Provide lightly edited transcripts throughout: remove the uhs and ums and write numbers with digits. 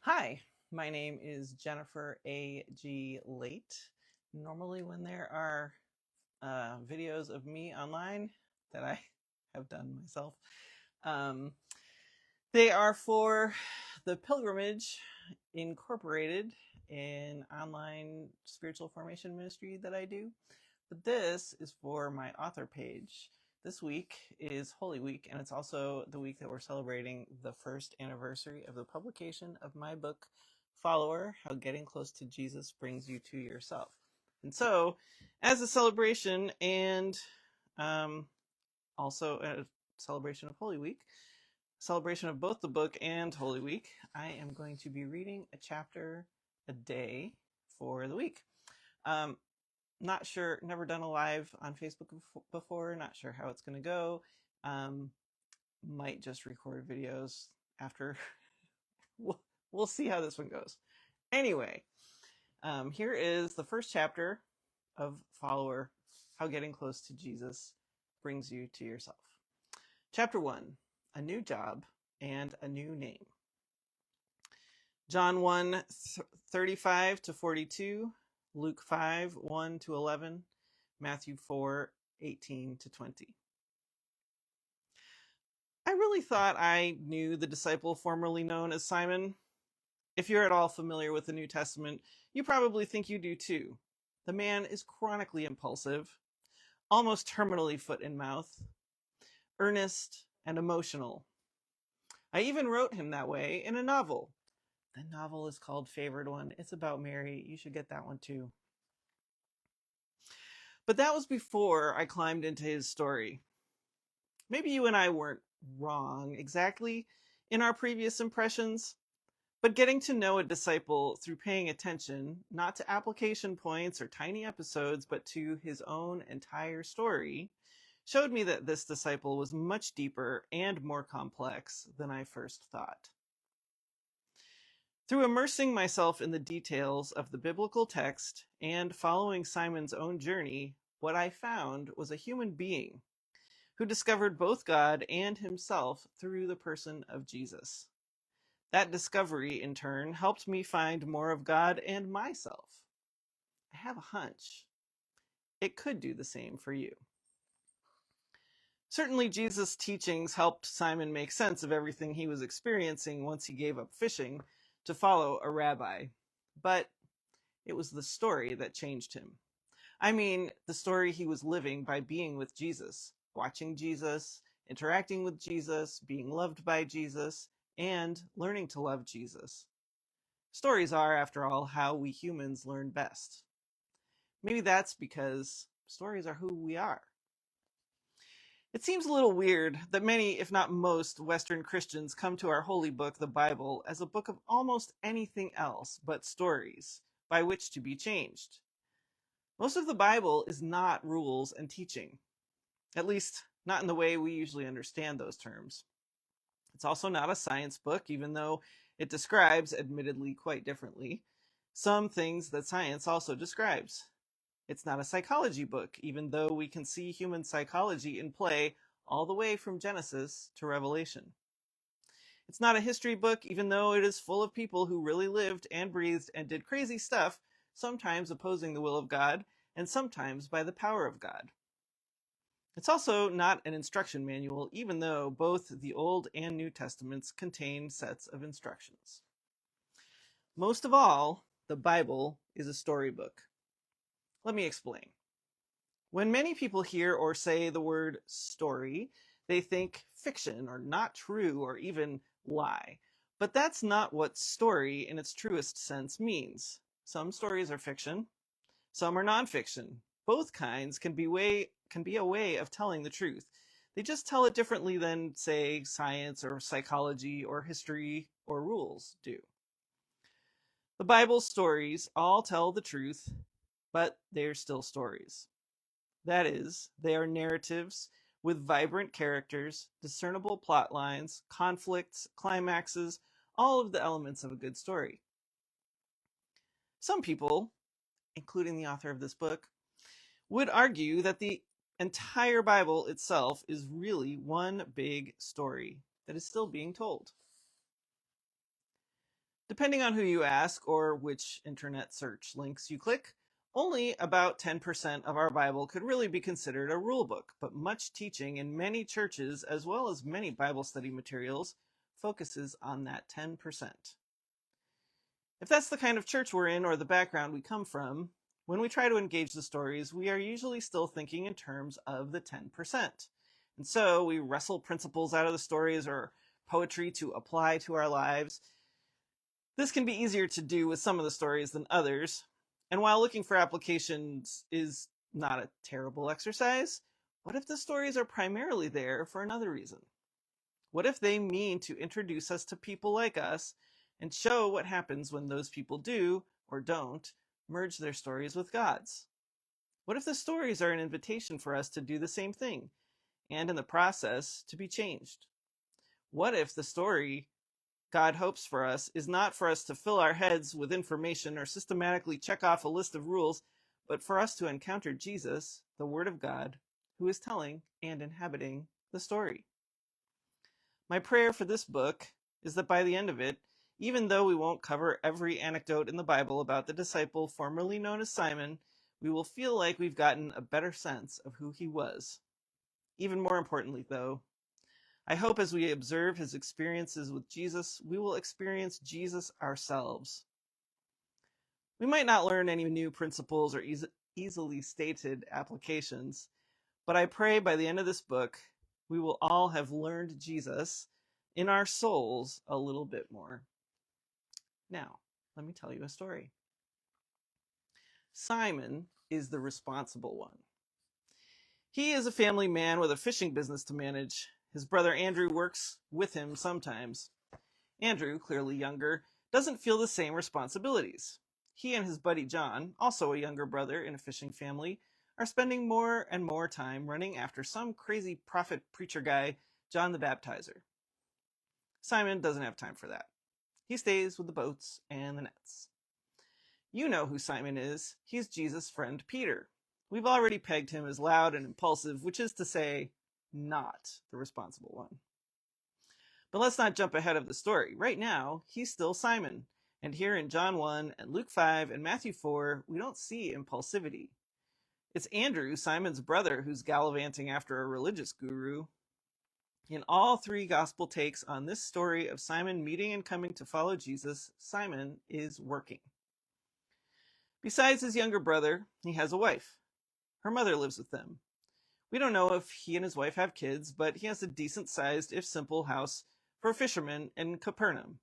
Hi, my name is Jennifer A.G. Late. Normally, when there are videos of me online that I have done myself, um, they are for the Pilgrimage Incorporated, an online spiritual formation ministry that I do. But this is for my author page. This week is Holy Week, and it's also the week that we're celebrating the first anniversary of the publication of my book, Follower: How Getting Close to Jesus Brings You to Yourself. And so, as a celebration and also a celebration of Holy Week, celebration of both the book and Holy Week, I am going to be reading a chapter a day for the week. Not sure, never done a live on Facebook before, not sure how it's going to go. Might just record videos after. we'll see how this one goes. Anyway, here is the first chapter of Follower: How Getting Close to Jesus Brings You to Yourself. Chapter 1: A New Job and a New Name. John 1, 35 to 42, Luke 5, 1 to 11, Matthew 4, 18 to 20. I really thought I knew the disciple formerly known as Simon. If you're at all familiar with the New Testament, you probably think you do too. The man is chronically impulsive, almost terminally foot and mouth, earnest and emotional. I even wrote him that way in a novel. The novel is called Favored One. It's about Mary. You should get that one too. But that was before I climbed into his story. Maybe you and I weren't wrong exactly in our previous impressions, but getting to know a disciple through paying attention, not to application points or tiny episodes, but to his own entire story, showed me that this disciple was much deeper and more complex than I first thought. Through immersing myself in the details of the biblical text and following Simon's own journey, what I found was a human being who discovered both God and himself through the person of Jesus. That discovery, in turn, helped me find more of God and myself. I have a hunch it could do the same for you. Certainly, Jesus' teachings helped Simon make sense of everything he was experiencing once he gave up fishing to follow a rabbi. But it was the story that changed him. I mean, the story he was living by being with Jesus, watching Jesus, interacting with Jesus, being loved by Jesus, and learning to love Jesus. Stories are, after all, how we humans learn best. Maybe that's because stories are who we are. It seems a little weird that many, if not most, Western Christians come to our holy book, the Bible, as a book of almost anything else but stories by which to be changed. Most of the Bible is not rules and teaching, at least not in the way we usually understand those terms. It's also not a science book, even though it describes, admittedly quite differently, some things that science also describes. It's not a psychology book, even though we can see human psychology in play all the way from Genesis to Revelation. It's not a history book, even though it is full of people who really lived and breathed and did crazy stuff, sometimes opposing the will of God, and sometimes by the power of God. It's also not an instruction manual, even though both the Old and New Testaments contain sets of instructions. Most of all, the Bible is a storybook. Let me explain. When many people hear or say the word story, they think fiction or not true or even lie. But that's not what story in its truest sense means. Some stories are fiction, some are nonfiction. Both kinds can be a way of telling the truth. They just tell it differently than, say, science or psychology or history or rules do. The Bible's stories all tell the truth, but they're still stories. That is, they are narratives with vibrant characters, discernible plot lines, conflicts, climaxes, all of the elements of a good story. Some people, including the author of this book, would argue that the entire Bible itself is really one big story that is still being told. Depending on who you ask or which internet search links you click, only about 10% of our Bible could really be considered a rule book, but much teaching in many churches, as well as many Bible study materials, focuses on that 10%. If that's the kind of church we're in or the background we come from, when we try to engage the stories, we are usually still thinking in terms of the 10%. And so we wrestle principles out of the stories or poetry to apply to our lives. This can be easier to do with some of the stories than others, and while looking for applications is not a terrible exercise, what if the stories are primarily there for another reason? What if they mean to introduce us to people like us and show what happens when those people do, or don't, merge their stories with God's? What if the stories are an invitation for us to do the same thing, and in the process, to be changed? What if the story God hopes for us is not for us to fill our heads with information or systematically check off a list of rules, but for us to encounter Jesus, the Word of God, who is telling and inhabiting the story? My prayer for this book is that by the end of it, even though we won't cover every anecdote in the Bible about the disciple formerly known as Simon, we will feel like we've gotten a better sense of who he was. Even more importantly, though, I hope as we observe his experiences with Jesus, we will experience Jesus ourselves. We might not learn any new principles or easily stated applications, but I pray by the end of this book, we will all have learned Jesus in our souls a little bit more. Now, let me tell you a story. Simon is the responsible one. He is a family man with a fishing business to manage. His brother Andrew works with him sometimes. Andrew, clearly younger, doesn't feel the same responsibilities. He and his buddy John, also a younger brother in a fishing family, are spending more and more time running after some crazy prophet preacher guy, John the Baptizer. Simon doesn't have time for that. He stays with the boats and the nets. You know who Simon is. He's Jesus' friend Peter. We've already pegged him as loud and impulsive, which is to say, not the responsible one. But let's not jump ahead of the story. Right now, he's still Simon. And here in John 1 and Luke 5 and Matthew 4, we don't see impulsivity. It's Andrew, Simon's brother, who's gallivanting after a religious guru. In all three gospel takes on this story of Simon meeting and coming to follow Jesus, Simon is working. Besides his younger brother, he has a wife. Her mother lives with them. We don't know if he and his wife have kids, but he has a decent-sized, if simple, house for a fisherman in Capernaum.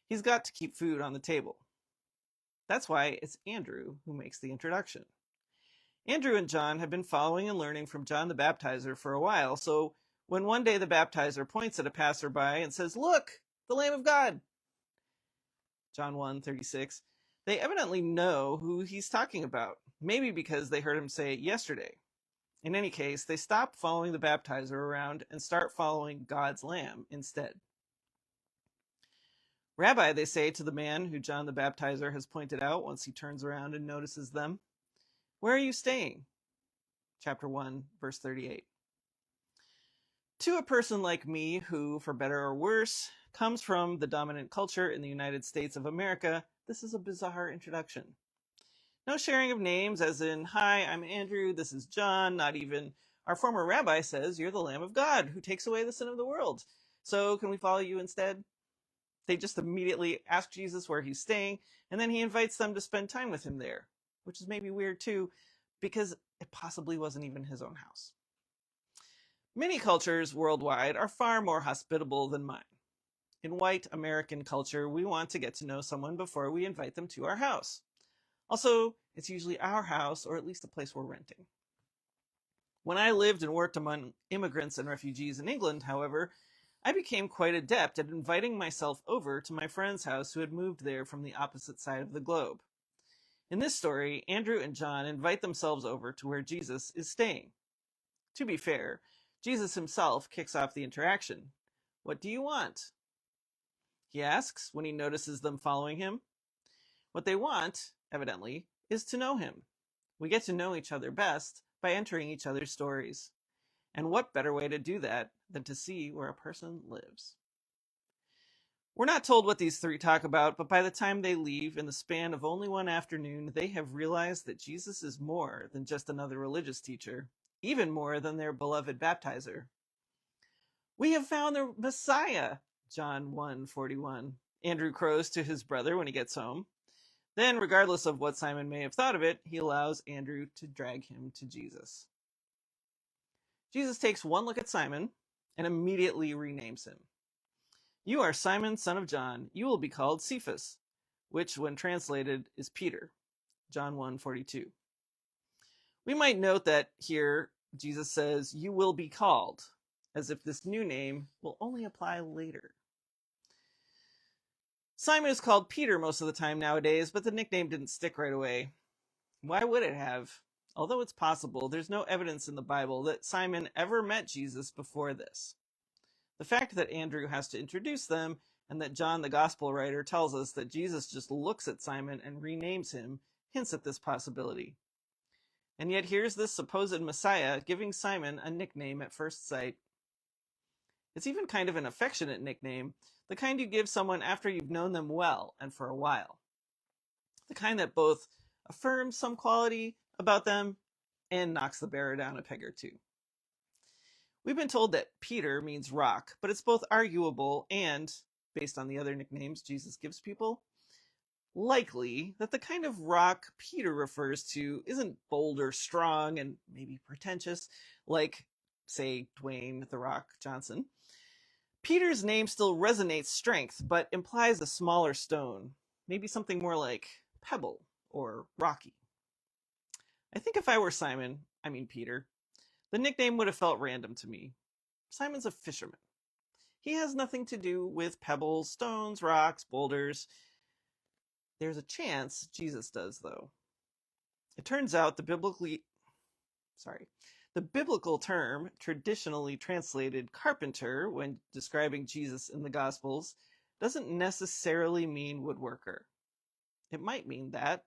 He's got to keep food on the table. That's why it's Andrew who makes the introduction. Andrew and John have been following and learning from John the Baptizer for a while, so when one day the baptizer points at a passerby and says, "Look, the Lamb of God," John 1:36, they evidently know who he's talking about, maybe because they heard him say it yesterday. In any case, they stop following the baptizer around and start following God's Lamb instead. "Rabbi," they say to the man who John the Baptizer has pointed out once he turns around and notices them, "where are you staying?" Chapter 1, verse 38. To a person like me who, for better or worse, comes from the dominant culture in the United States of America, this is a bizarre introduction. No sharing of names as in, "Hi, I'm Andrew, this is John," not even, "Our former rabbi says you're the Lamb of God who takes away the sin of the world. So can we follow you instead?" They just immediately ask Jesus where he's staying, and then he invites them to spend time with him there, which is maybe weird too, because it possibly wasn't even his own house. Many cultures worldwide are far more hospitable than mine. In white American culture, we want to get to know someone before we invite them to our house. Also, it's usually our house, or at least a place we're renting. When I lived and worked among immigrants and refugees in England, however, I became quite adept at inviting myself over to my friend's house who had moved there from the opposite side of the globe. In this story, Andrew and John invite themselves over to where Jesus is staying. To be fair, Jesus himself kicks off the interaction. "What do you want?" he asks when he notices them following him. What they want, evidently, is to know him. We get to know each other best by entering each other's stories. And what better way to do that than to see where a person lives? We're not told what these three talk about, but by the time they leave, in the span of only one afternoon, they have realized that Jesus is more than just another religious teacher, even more than their beloved baptizer. "We have found the Messiah," John 1:41. Andrew crows to his brother when he gets home. Then, regardless of what Simon may have thought of it, he allows Andrew to drag him to Jesus. Jesus takes one look at Simon and immediately renames him. "You are Simon, son of John. You will be called Cephas," which, when translated, is Peter. John 1:42. We might note that here Jesus says, "You will be called," as if this new name will only apply later. Simon is called Peter most of the time nowadays, but the nickname didn't stick right away. Why would it have? Although it's possible, there's no evidence in the Bible that Simon ever met Jesus before this. The fact that Andrew has to introduce them, and that John the Gospel writer tells us that Jesus just looks at Simon and renames him, hints at this possibility. And yet here's this supposed Messiah giving Simon a nickname at first sight. It's even kind of an affectionate nickname, the kind you give someone after you've known them well and for a while. The kind that both affirms some quality about them and knocks the bearer down a peg or two. We've been told that Peter means rock, but it's both arguable and, based on the other nicknames Jesus gives people, likely that the kind of rock Peter refers to isn't bold or strong and maybe pretentious, like, say, Dwayne "The Rock" Johnson. Peter's name still resonates strength, but implies a smaller stone, maybe something more like pebble or rocky. I think if I were Peter, the nickname would have felt random to me. Simon's a fisherman. He has nothing to do with pebbles, stones, rocks, boulders. There's a chance Jesus does, though. It turns out the biblical term, traditionally translated carpenter when describing Jesus in the Gospels, doesn't necessarily mean woodworker. It might mean that.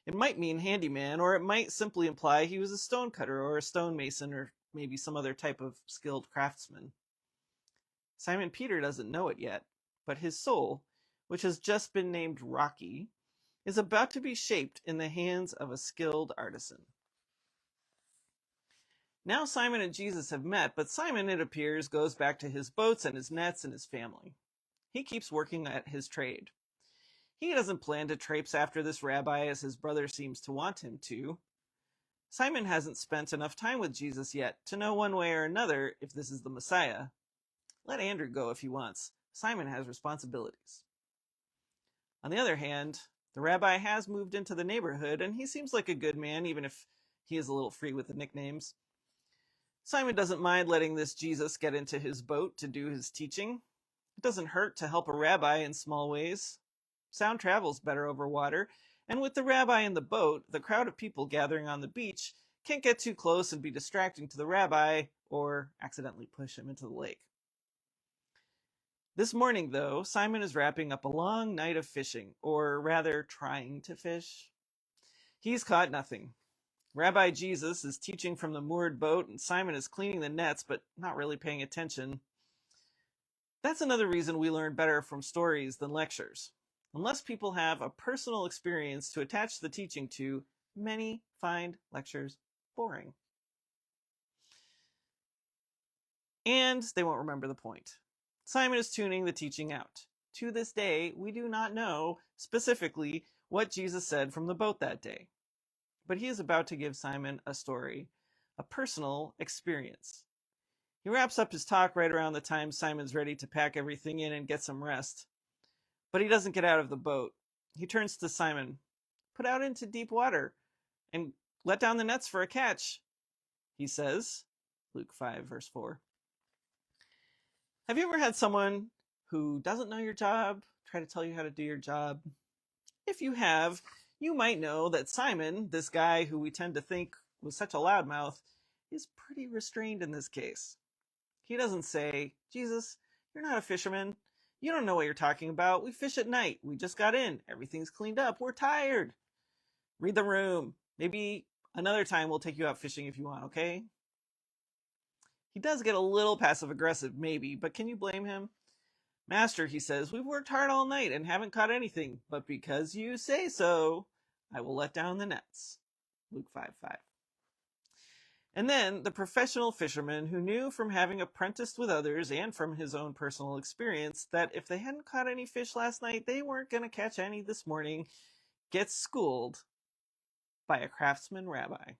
It might mean handyman, or it might simply imply he was a stonecutter or a stonemason or maybe some other type of skilled craftsman. Simon Peter doesn't know it yet, but his soul, which has just been named Rocky, is about to be shaped in the hands of a skilled artisan. Now Simon and Jesus have met, but Simon, it appears, goes back to his boats and his nets and his family. He keeps working at his trade. He doesn't plan to traipse after this rabbi as his brother seems to want him to. Simon hasn't spent enough time with Jesus yet to know one way or another if this is the Messiah. Let Andrew go if he wants. Simon has responsibilities. On the other hand, the rabbi has moved into the neighborhood, and he seems like a good man, even if he is a little free with the nicknames. Simon doesn't mind letting this Jesus get into his boat to do his teaching. It doesn't hurt to help a rabbi in small ways. Sound travels better over water, and with the rabbi in the boat, the crowd of people gathering on the beach can't get too close and be distracting to the rabbi or accidentally push him into the lake. This morning, though, Simon is wrapping up a long night of fishing, or rather trying to fish. He's caught nothing. Rabbi Jesus is teaching from the moored boat, and Simon is cleaning the nets, but not really paying attention. That's another reason we learn better from stories than lectures. Unless people have a personal experience to attach the teaching to, many find lectures boring. And they won't remember the point. Simon is tuning the teaching out. To this day, we do not know specifically what Jesus said from the boat that day. But he is about to give Simon a story, a personal experience. He wraps up his talk right around the time Simon's ready to pack everything in and get some rest. But he doesn't get out of the boat. He turns to Simon. "Put out into deep water and let down the nets for a catch," he says. Luke 5, verse 4. Have you ever had someone who doesn't know your job try to tell you how to do your job? If you have, you might know that Simon, this guy who we tend to think was such a loudmouth, is pretty restrained in this case. He doesn't say, "Jesus, you're not a fisherman. You don't know what you're talking about. We fish at night. We just got in. Everything's cleaned up. We're tired. Read the room. Maybe another time we'll take you out fishing if you want, okay?" He does get a little passive-aggressive, maybe, but can you blame him? Master, he says, we've worked hard all night and haven't caught anything, but because you say so, I will let down the nets. Luke 5:5. And then the professional fisherman, who knew from having apprenticed with others and from his own personal experience that if they hadn't caught any fish last night, they weren't going to catch any this morning, gets schooled by a craftsman rabbi.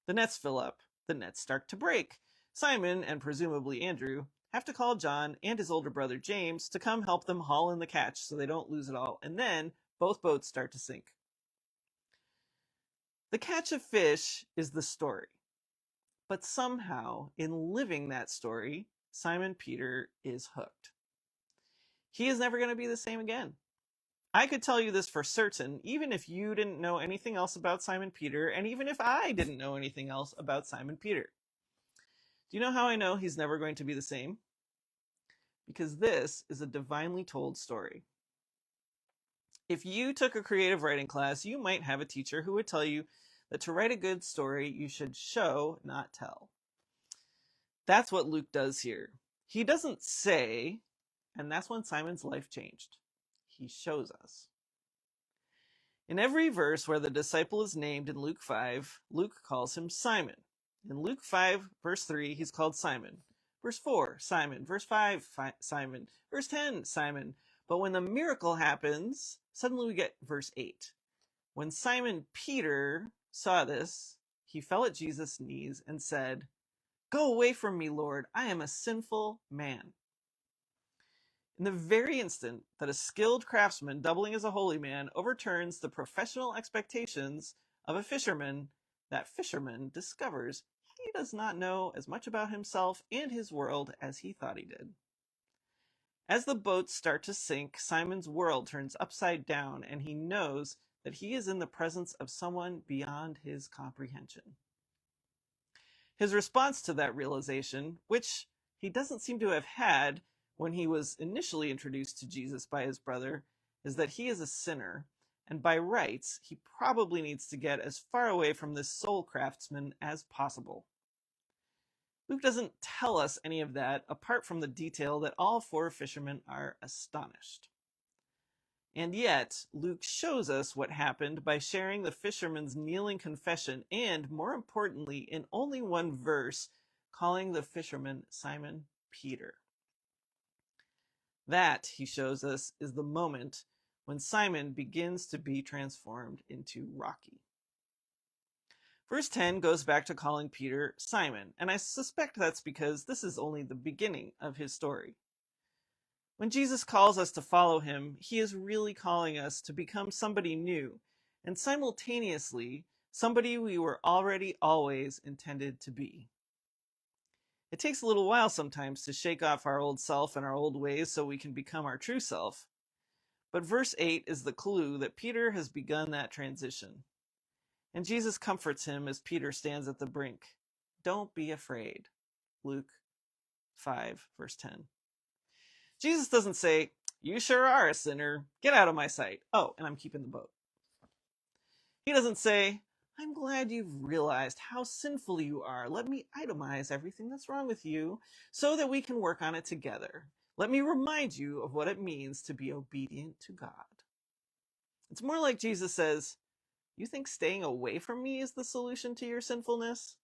The nets fill up. The nets start to break. Simon, and presumably Andrew, have to call John and his older brother James to come help them haul in the catch so they don't lose it all. And then both boats start to sink. The catch of fish is the story. But somehow, in living that story, Simon Peter is hooked. He is never going to be the same again. I could tell you this for certain, even if you didn't know anything else about Simon Peter, and even if I didn't know anything else about Simon Peter. Do you know how I know he's never going to be the same? Because this is a divinely told story. If you took a creative writing class, you might have a teacher who would tell you that to write a good story, you should show, not tell. That's what Luke does here. He doesn't say, and that's when Simon's life changed. He shows us. In every verse where the disciple is named in Luke 5, Luke calls him Simon. In Luke 5, verse 3, he's called Simon. Verse 4, Simon. Verse 5, Simon. Verse 10, Simon. But when the miracle happens, suddenly we get verse 8. When Simon Peter saw this, he fell at Jesus' knees and said, "Go away from me, Lord, I am a sinful man." In the very instant that a skilled craftsman doubling as a holy man overturns the professional expectations of a fisherman, that fisherman discovers he does not know as much about himself and his world as he thought he did. As the boats start to sink, Simon's world turns upside down, and he knows that he is in the presence of someone beyond his comprehension. His response to that realization, which he doesn't seem to have had when he was initially introduced to Jesus by his brother, is that he is a sinner, and by rights, he probably needs to get as far away from this soul craftsman as possible. Luke doesn't tell us any of that, apart from the detail that all four fishermen are astonished. And yet, Luke shows us what happened by sharing the fisherman's kneeling confession and, more importantly, in only one verse, calling the fisherman Simon Peter. That, he shows us, is the moment when Simon begins to be transformed into Rocky. Verse 10 goes back to calling Peter Simon, and I suspect that's because this is only the beginning of his story. When Jesus calls us to follow him, he is really calling us to become somebody new, and simultaneously, somebody we were already always intended to be. It takes a little while sometimes to shake off our old self and our old ways so we can become our true self. But verse 8 is the clue that Peter has begun that transition. And Jesus comforts him as Peter stands at the brink. Don't be afraid. Luke 5, verse 10. Jesus doesn't say, "You sure are a sinner. Get out of my sight. Oh, and I'm keeping the boat." He doesn't say, "I'm glad you've realized how sinful you are. Let me itemize everything that's wrong with you so that we can work on it together. Let me remind you of what it means to be obedient to God." It's more like Jesus says, "You think staying away from me is the solution to your sinfulness?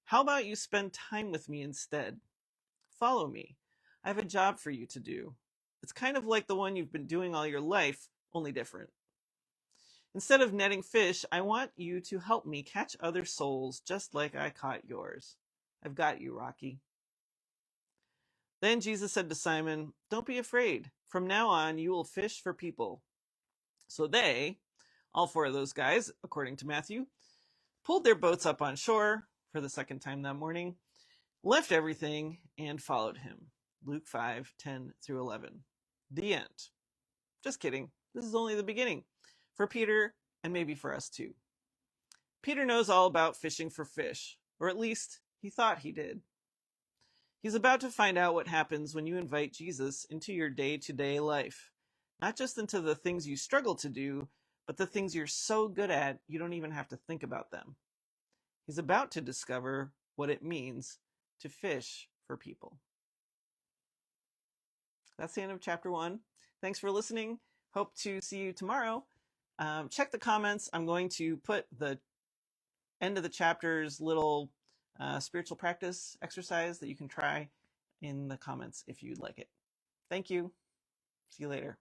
How about you spend time with me instead? Follow me. I have a job for you to do. It's kind of like the one you've been doing all your life, only different. Instead of netting fish, I want you to help me catch other souls just like I caught yours. I've got you, Rocky." Then Jesus said to Simon, "Don't be afraid. From now on, you will fish for people." So they, all four of those guys, according to Matthew, pulled their boats up on shore for the second time that morning, left everything, and followed him. Luke 5, 10 through 11. The end. Just kidding. This is only the beginning. For Peter, and maybe for us too. Peter knows all about fishing for fish, or at least he thought he did. He's about to find out what happens when you invite Jesus into your day-to-day life. Not just into the things you struggle to do, but the things you're so good at you don't even have to think about them. He's about to discover what it means to fish for people. That's the end of chapter 1. Thanks for listening. Hope to see you tomorrow. Check the comments. I'm going to put the end of the chapter's little spiritual practice exercise that you can try in the comments if you'd like it. Thank you. See you later.